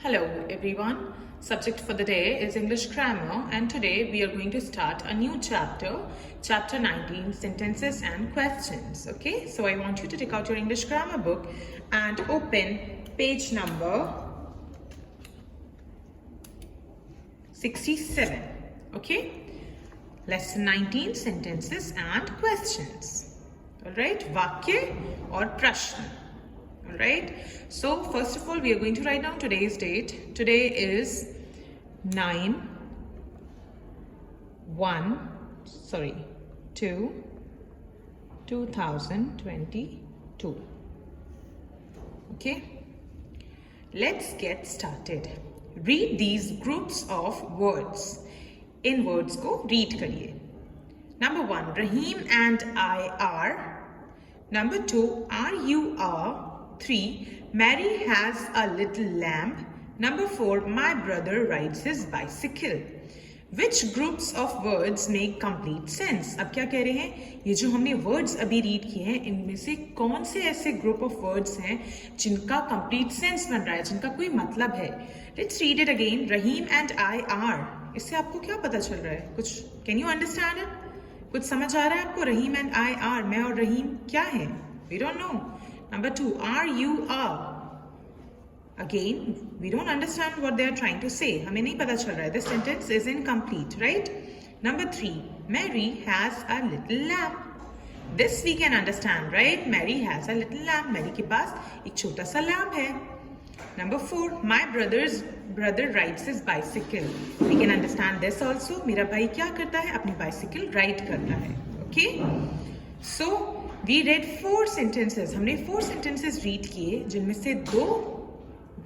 Hello everyone. Subject for the day is English grammar, and today we are going to start a new chapter, chapter 19, sentences and questions. Okay, so I want you to take out your English grammar book and open page number 67. Okay, lesson 19, sentences and questions. All right, वाक्य और प्रश्न. All right, so first of all we are going to write down today's date. Today is 2/2022. Okay, let's get started. Read these groups of words. In words को read करिए. Number 1, Rahim and I are. Number 2, are you are. 3, Mary has a little lamb. Number 4, my brother rides his bicycle. Which groups of words make complete sense? अब क्या कह रहे हैं, ये जो हमने words अभी read किए हैं, इनमें से कौन से ऐसे group of words हैं जिनका complete sense बन रहा है, जिनका कोई मतलब है. Let's read it again. Rahim and I are. इससे आपको क्या पता चल रहा है? कुछ can you understand it? कुछ समझ आ रहा है आपको? Rahim and I are, मैं और रहीम क्या है? We don't know. Number 2, are you are. Again, we don't understand what they are trying to say. हमें नहीं पता चल रहा है. This sentence is incomplete, right? Number 3, Mary has a little lamb. This we can understand, right? Mary has a little lamb. Mary के पास एक छोटा सा lamb है. Number 4, my brother rides his bicycle. We can understand this also. मेरा भाई क्या करता है? अपनी bicycle ride करता है. Okay? So we read 4 sentences. हमने 4 sentences read किए, जिनमें से 2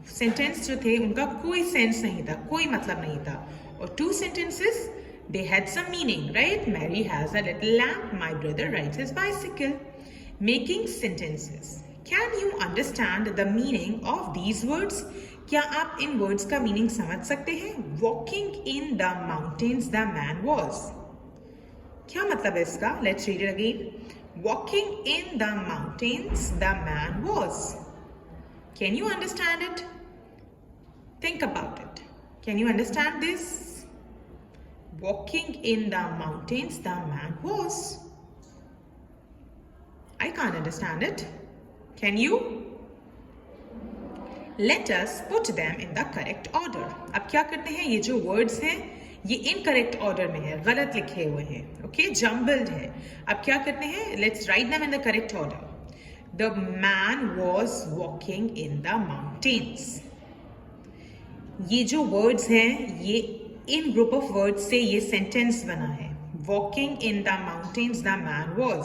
सेंटेंस जो थे उनका कोई सेंस नहीं था, कोई मतलब नहीं था, और 2 sentences they had some meaning, right? Mary has a little lamb, my brother rides his bicycle. Making sentences. Can you understand the meaning of these words? क्या आप इन words का meaning समझ सकते हैं? Walking in the mountains the man was. क्या मतलब है इसका? Let's read it again. Walking in the mountains the man was. Can you understand it? Think about it. Can you understand this? Walking in the mountains the man was. I can't understand it. Can you? Let us put them in the correct order. अब क्या करते हैं, ये जो words हैं ये incorrect order में है, गलत लिखे हुए हैं. ओके, जम्बल्ड है. अब क्या करते हैं, let's write them in the correct order. The man was walking in the mountains. ये जो वर्ड्स हैं ये इन ग्रुप ऑफ वर्ड्स से ये सेंटेंस बना है. Walking in the mountains the man was.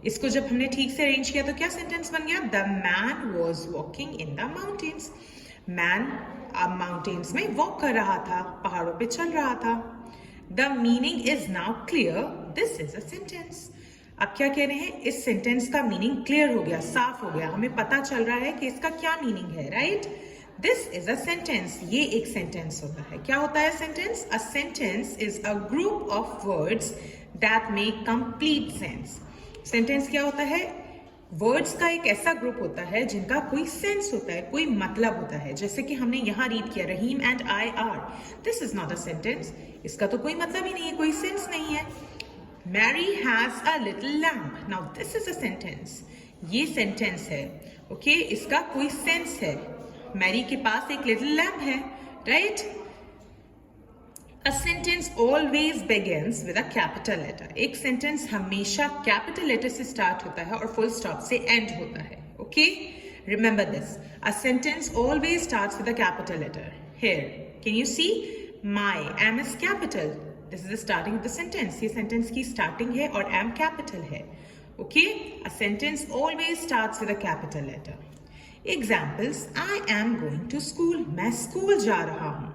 इसको जब हमने ठीक से अरेंज किया तो क्या सेंटेंस बन गया? The man was walking in the mountains. Man अब माउंटेन्स में वॉक कर रहा था, पहाड़ों पे चल रहा था. The meaning is now clear. This is a sentence. अब क्या कह रहे हैं, इस सेंटेंस का मीनिंग क्लियर हो गया, साफ हो गया, हमें पता चल रहा है कि इसका क्या मीनिंग है, right? This is a sentence. ये एक सेंटेंस होता है. क्या होता है sentence? A sentence is a group of words that make complete sense. Sentence क्या होता है? वर्ड्स का एक ऐसा ग्रुप होता है जिनका कोई सेंस होता है, कोई मतलब होता है. जैसे कि हमने यहाँ रीड किया, Rahim and I are. This is not a sentence. इसका तो कोई मतलब ही नहीं है, कोई सेंस नहीं है. Mary has a little lamp. Now this is a sentence. ये सेंटेंस है. ओके, इसका कोई सेंस है. मैरी के पास एक लिटिल लैम्प है, right? A sentence always begins with a capital letter. एक सेंटेंस हमेशा कैपिटल लेटर से स्टार्ट होता है और फुल स्टॉप से एंड होता है. Okay, remember this. A sentence always starts with a capital letter. Here, can you see? My am is capital. This is the starting of the sentence. ये sentence की starting है और am capital है. Okay, a sentence always starts with a capital letter. Examples: I am going to school. मैं school जा रहा हूँ.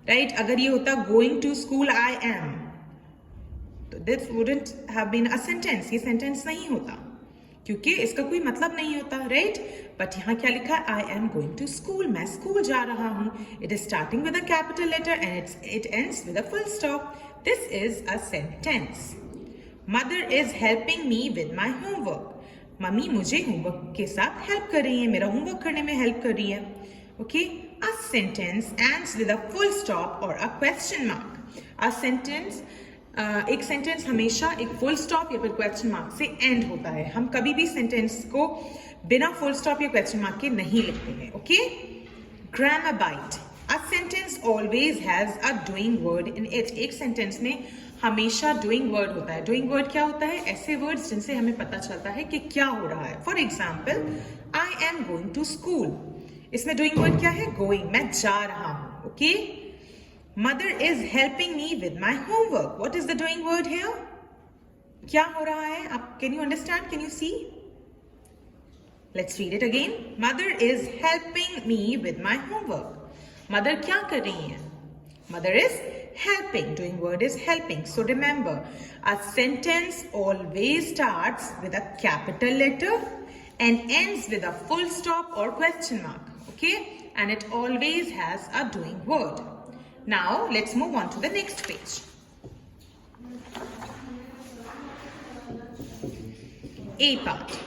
Right? अगर ये होता going to school I am, तो this wouldn't have been a sentence. ये सेंटेंस नहीं होता क्योंकि इसका कोई मतलब नहीं होता, राइट? बट यहाँ क्या लिखा है? I am going to school. मैं स्कूल जा रहा हूँ. It is starting with a capital letter and it ends with a full stop. This is a sentence. Mother is helping me with my homework. Mummy मुझे homework के साथ help कर रही है, मेरा होमवर्क करने में हेल्प कर रही है. Okay, a sentence ends with a full stop or a question mark. A sentence एक सेंटेंस हमेशा एक फुल स्टॉप या फिर क्वेश्चन मार्क से एंड होता है. हम कभी भी सेंटेंस को बिना फुल स्टॉप या क्वेश्चन मार्क के नहीं लिखते हैं. Okay, grammar bite. A sentence always has a doing word in it. एक सेंटेंस में हमेशा डूइंग वर्ड होता है. डूइंग वर्ड क्या होता है? ऐसे वर्ड्स जिनसे हमें पता चलता है कि क्या हो रहा है. For example, I am going to school. इसमें डूइंग वर्ड क्या है? गोइंग. मैं जा रहा हूं. Okay, mother is helping me with my homework. What is the doing word here? क्या हो रहा है? आप can you understand? Can you see? Let's read it again. Mother is helping me with my homework. Mother क्या कर रही है? Mother is helping. Doing word is helping. So remember, a sentence always starts with a capital letter and ends with a full stop or question mark. Okay? And it always has a doing word. Now, let's move on to the next page. A part.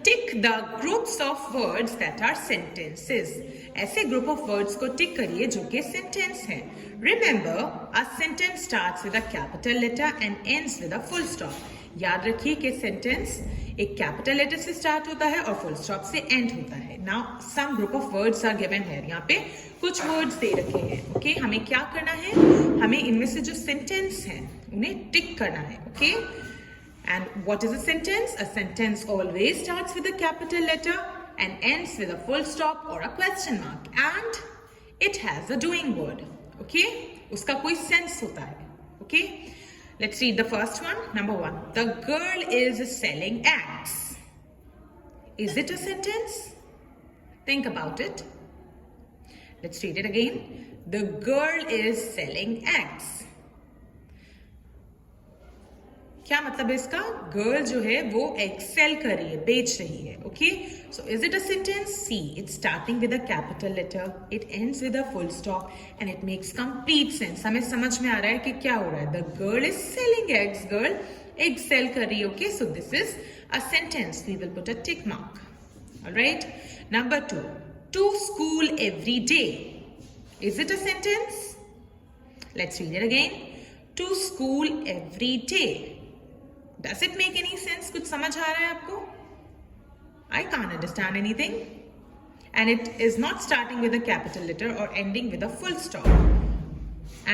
Tick the groups of words that are sentences. ऐसे group of words को tick करिए जो कि sentence हैं. Remember, a sentence starts with a capital letter and ends with a full stop. याद रखिए कि sentence एक capital letter से start होता है और full stop से end होता है. Now, some group of words are given here. यहाँ पे कुछ words दे रखे हैं. Okay, हमें क्या करना है? हमें इनमें से जो sentence हैं उन्हें tick करना है. Okay? And what is a sentence? A sentence always starts with a capital letter and ends with a full stop or a question mark. And it has a doing word. Okay? उसका कोई sense होता है. Okay? Let's read the first one. Number 1. The girl is selling eggs. Is it a sentence? Think about it. Let's read it again. The girl is selling eggs. क्या मतलब है इसका? Girl जो है वो एक्सेल कर रही है, बेच रही है. Okay, so is it a sentence? See, it's starting with a capital letter, it ends with a full stop and it makes complete sense. हमें समझ में आ रहा है कि क्या हो रहा है. The girl is selling eggs. Girl egg sell कर रही है. Okay, so this is a sentence. We will put a tick mark. Alright. Number 2. To school every day. Is it a sentence? Let's read it again. To school every day. Does it make any sense? कुछ समझ आ रहा है आपको? I can't understand anything. And it is not starting with a capital letter or ending with a full stop.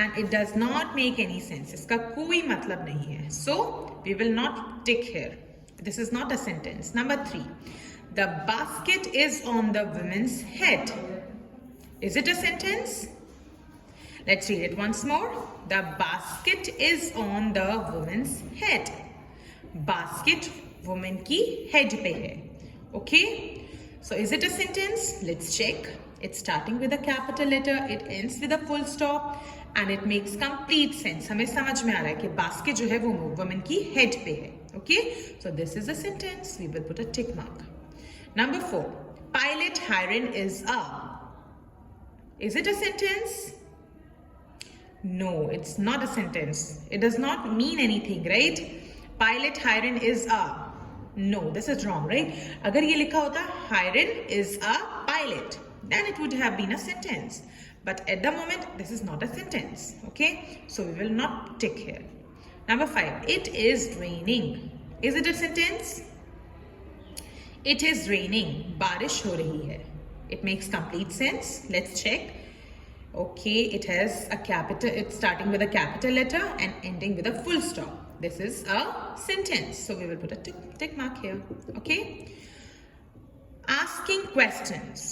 And it does not make any sense. इसका कोई मतलब नहीं है. So, we will not tick here. This is not a sentence. Number 3. The basket is on the woman's head. Is it a sentence? Let's read it once more. The basket is on the woman's head. Basket women की head पे है. Okay, so is it a sentence? Let's check. It's starting with a capital letter, it ends with a full stop and it makes complete sense. हमें समझ में आ रहा है कि basket जो है वो वुमेन की हेड पे है. Okay, so this is a sentence. We will put a tick mark. Number 4. Pilot hiring is a. Is it a sentence? No, it's not a sentence. It does not mean anything, right? Pilot Hiren is a. No, this is wrong, right? अगर ये लिखा होता Hiren is a pilot, then it would have been a sentence. But at the moment, this is not a sentence. Okay? So we will not tick here. Number 5. It is raining. Is it a sentence? It is raining. बारिश हो रही है. It makes complete sense. Let's check. Okay, it has a capital. It's starting with a capital letter and ending with a full stop. This is a sentence. So we will put a tick mark here. Okay. Asking questions.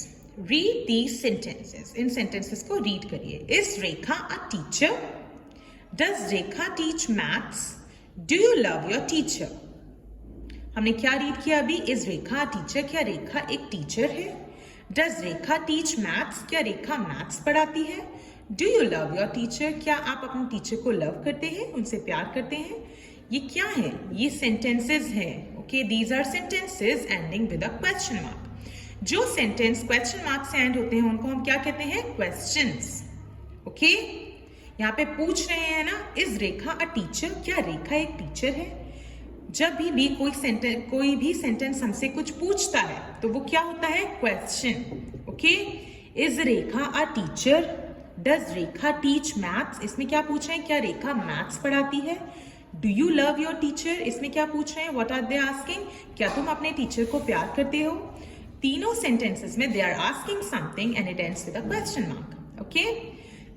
Read these sentences. In sentences को read करिए. Is Rekha a teacher? Does Rekha teach maths? Do you love your teacher? हमने क्या read किया अभी? Is Rekha a teacher? क्या रेखा एक teacher है? Does Rekha teach maths? क्या रेखा maths पढ़ाती है? Do you love your teacher? क्या आप अपने टीचर को लव करते हैं, उनसे प्यार करते हैं? ये क्या है? ये सेंटेंसेस हैं. Okay, these are sentences ending with a question mark. जो सेंटेंस क्वेश्चन मार्क से एंड होते हैं उनको हम क्या कहते हैं? क्वेश्चंस. ओके, यहाँ पे पूछ रहे हैं ना, इज रेखा अ टीचर? क्या रेखा एक टीचर है? जब भी कोई भी सेंटेंस हमसे कुछ पूछता है तो वो क्या होता है? Question. Okay, is Rekha a teacher? Does Rekha teach maths? इसमें क्या पूछ रहे हैं, क्या रेखा मैथ्स पढ़ाती है? Do you love your teacher? इसमें क्या पूछ रहे हैं, व्हाट आर दे आस्किंग? क्या तुम अपने टीचर को प्यार करते हो? तीनों सेंटेंसेस में they are asking something and it ends with a question mark. Okay,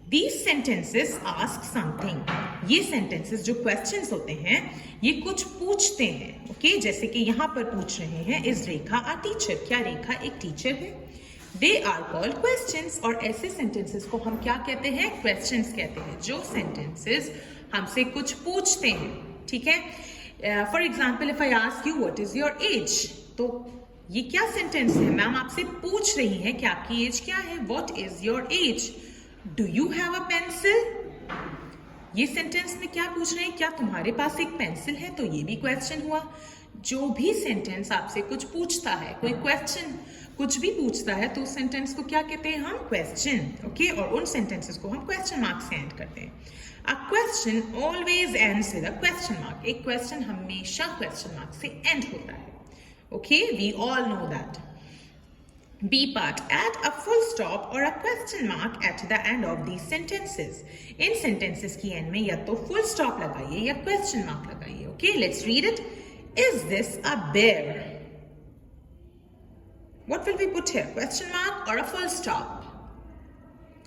these sentences ask something. ये सेंटेंसेस जो क्वेश्चंस होते हैं ये कुछ पूछते हैं. ओके, जैसे कि यहाँ पर पूछ रहे हैं इज रेखा अ टीचर? क्या रेखा एक टीचर है? They are called questions. और ऐसे सेंटेंसेस को हम क्या कहते हैं, क्वेश्चंस कहते हैं, जो सेंटेंसेस हमसे कुछ पूछते हैं. ठीक है, for example if I ask you what is your age, तो ये क्या सेंटेंस है, मैम आपसे पूछ रही है कि आपकी एज क्या है. What is your age? Do you have a pencil? ये सेंटेंस में क्या पूछ रहे हैं, क्या तुम्हारे पास एक पेंसिल है? तो ये भी क्वेश्चन हुआ. जो भी सेंटेंस आपसे कुछ पूछता है, कोई क्वेश्चन कुछ भी पूछता है, तो उस सेंटेंस को क्या कहते हैं हम, क्वेश्चन. ओके, और उन सेंटेंसेस को हम क्वेश्चन मार्क से एंड करते हैं. A question always ends with a question mark. एक क्वेश्चन हमेशा क्वेश्चन मार्क से एंड होता है. Okay, we all know that. B part, add a full stop or a question mark at the end of these sentences. In sentences की end में या तो full stop लगाइए या question mark लगाइए. Okay, let's read it. Is this a bear? What will we put here? Question mark or a full stop?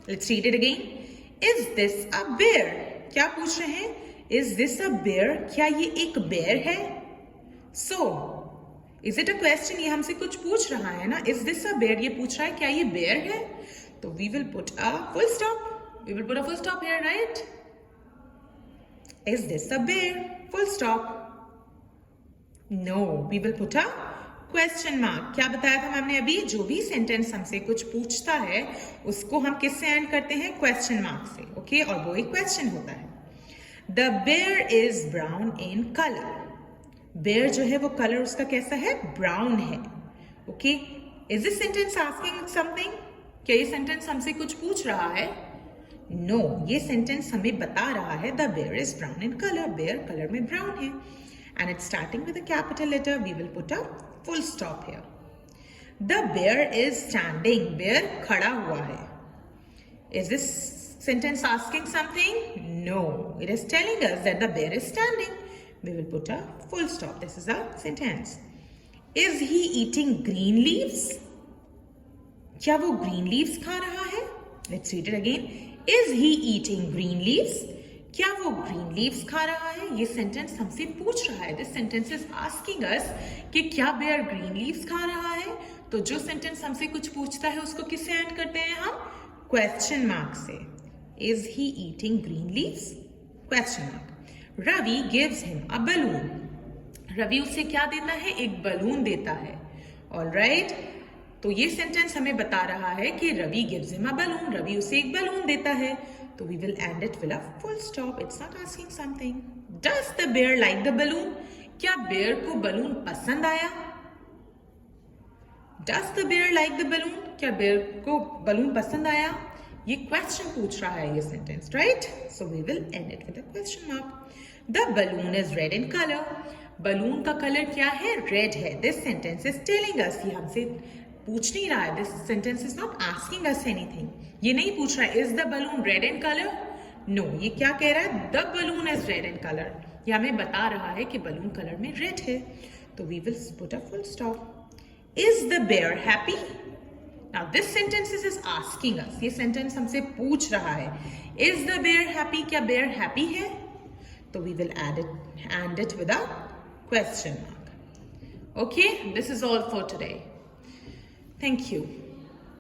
Let's read it again. Is this a bear? क्या पूछ रहे हैं? Is this a bear? क्या ये एक bear है? So, is it a question? ये हमसे कुछ पूछ रहा है ना. Is this a bear? ये पूछ रहा है क्या ये बेयर है. तो we will put a full stop. We will put a full stop here, right? Is this a bear? Full stop. No, we will put a question mark. क्या बताया था मैंने अभी, जो भी सेंटेंस हमसे कुछ पूछता है उसको हम किससे एंड करते हैं, क्वेश्चन मार्क से. ओके, और वो एक क्वेश्चन होता है. The bear is brown in colour. Bear जो है वो कलर उसका कैसा है, ब्राउन है. Okay, is this sentence asking something? क्या ये सेंटेंस हमसे कुछ पूछ रहा है? नो, ये सेंटेंस हमें बता रहा है the bear is brown in colour. Bear colour में ब्राउन है. And it's starting with a capital letter. We will put a full stop here. The bear is standing. Bear खड़ा हुआ है. Is this sentence asking something? No, it is telling us that the bear is standing. We will put a full stop. This is a sentence. Is he eating green leaves? क्या वो green leaves खा रहा है? Let's read it again. Is he eating green leaves? क्या वो green leaves खा रहा है? ये sentence हमसे पूछ रहा है. This sentence is asking us कि क्या bear green leaves खा रहा है? तो जो sentence हमसे कुछ पूछता है उसको किससे end करते हैं हम? Question mark से. Is he eating green leaves? Question mark. Ravi gives him a balloon. Ravi उसे क्या देता है, एक बलून देता है. ऑलराइट, तो ये सेंटेंस हमें बता रहा है कि Ravi gives him a balloon. Ravi उसे एक बलून देता है. तो we will end it with a full stop. It's not asking something. Does the bear like the balloon? क्या बेयर को बलून पसंद आया? Does the bear like the balloon? क्या बेयर को बलून पसंद आया? ये क्वेश्चन पूछ रहा है ये sentence, right? So we will end it with a question mark. The balloon is red in colour. Balloon का कलर क्या है, रेड है. This sentence is telling us, ये हमसे पूछ नहीं रहा है. This sentence is not asking us anything. ये नहीं पूछ रहा है is the balloon red in colour. No, ये क्या कह रहा है, the balloon is red in colour. ये हमें बता रहा है कि बलून कलर में रेड है. तो we will put a full stop. Is the bear happy? Now this sentence is asking us. ये sentence हमसे पूछ रहा है. Is the bear happy? क्या bear happy है? तो we will end it with a question mark. Okay, this is all for today. Thank you.